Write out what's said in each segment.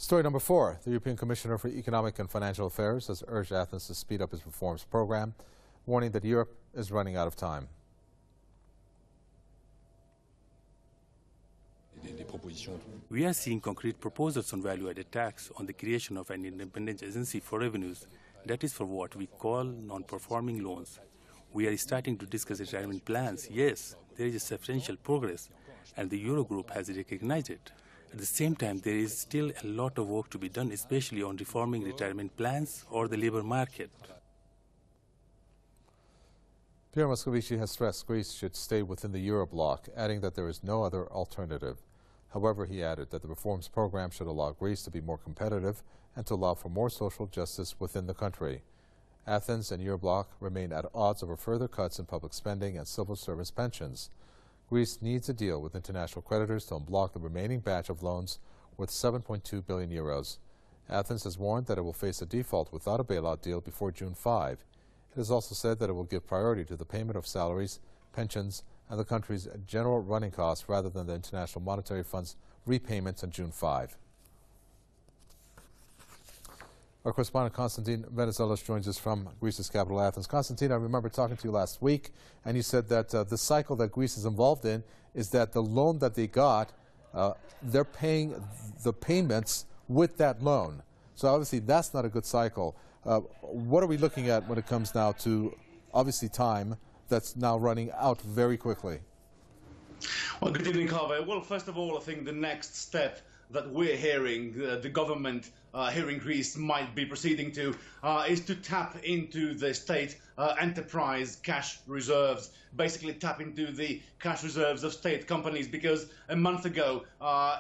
Story number 4. The European Commissioner for Economic and Financial Affairs has urged Athens to speed up its reforms program, warning that Europe is running out of time. We are seeing concrete proposals on value-added tax, on the creation of an independent agency for revenues, that is for what we call non-performing loans. We are starting to discuss retirement plans. Yes, there is a substantial progress, and the Eurogroup has recognized it. At the same time, there is still a lot of work to be done, especially on reforming retirement plans or the labor market. Pierre Moscovici has stressed Greece should stay within the Euro bloc, adding that there is no other alternative. However, he added that the reforms program should allow Greece to be more competitive and to allow for more social justice within the country. Athens and Euro bloc remain at odds over further cuts in public spending and civil service pensions. Greece needs a deal with international creditors to unblock the remaining batch of loans worth 7.2 billion euros. Athens has warned that it will face a default without a bailout deal before June 5. It has also said that it will give priority to the payment of salaries, pensions, and the country's general running costs rather than the International Monetary Fund's repayments on June 5. Our correspondent Konstantin Venizelos joins us from Greece's capital, Athens. Konstantin, I remember talking to you last week, and you said that the cycle that Greece is involved in is that the loan that they got, they're paying the payments with that loan. So obviously that's not a good cycle. What are we looking at when it comes now to, obviously, time that's now running out very quickly? Well, good evening, Carver. Well, first of all, I think the next step that we're hearing, the government here in Greece might be proceeding to, is to tap into the state enterprise cash reserves, basically tap into the cash reserves of state companies, because a month ago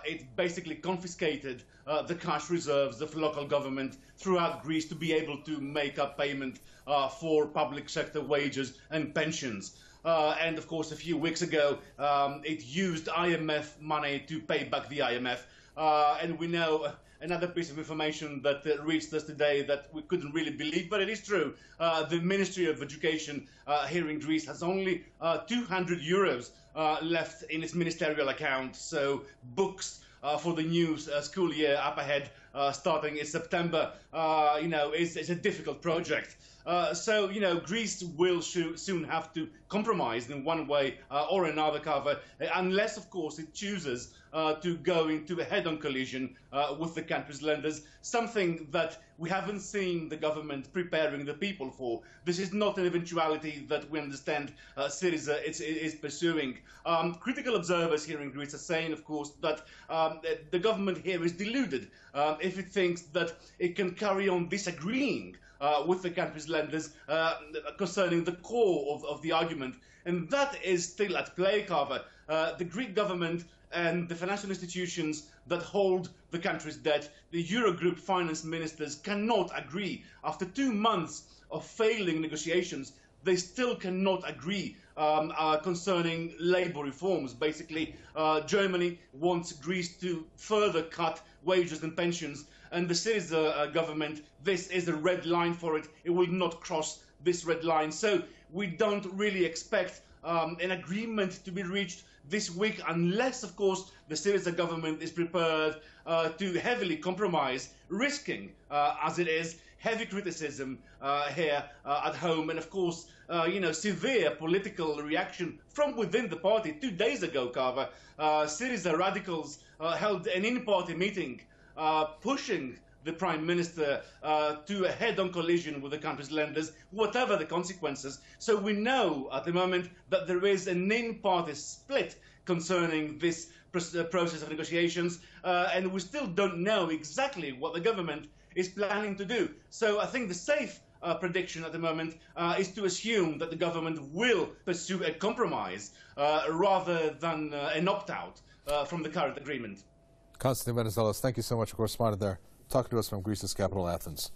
it basically confiscated the cash reserves of local government throughout Greece to be able to make up payment for public sector wages and pensions. And of course, a few weeks ago, it used IMF money to pay back the IMF. And we know another piece of information that reached us today that we couldn't really believe, but it is true. The Ministry of Education here in Greece has only 200 euros left in its ministerial account. So books for the new school year up ahead, starting in September, is a difficult project. So, Greece will soon have to compromise in one way or another, Carver, unless, of course, it chooses to go into a head-on collision with the country's lenders, something that we haven't seen the government preparing the people for. This is not an eventuality that we understand Syriza is pursuing. Critical observers here in Greece are saying, of course, that the government here is deluded if it thinks that it can carry on disagreeing with the country's lenders concerning the core of the argument. And that is still at play, Carver. The Greek government and the financial institutions that hold the country's debt, the Eurogroup finance ministers cannot agree. After 2 months of failing negotiations, they still cannot agree concerning labour reforms. Basically, Germany wants Greece to further cut wages and pensions, and the Syriza government, this is a red line for it. It will not cross this red line. So we don't really expect an agreement to be reached this week, unless, of course, the Syriza government is prepared to heavily compromise, risking, as it is, heavy criticism here at home, and of course, severe political reaction from within the party. 2 days ago, Carver, Syriza radicals held an in-party meeting pushing the Prime Minister to a head-on collision with the country's lenders, whatever the consequences. So we know at the moment that there is an in-party split concerning this process of negotiations, and we still don't know exactly what the government is planning to do. So I think the safe prediction at the moment is to assume that the government will pursue a compromise rather than an opt-out from the current agreement. Konstantin Venizelos, thank you so much, correspondent there, talking to us from Greece's capital, Athens.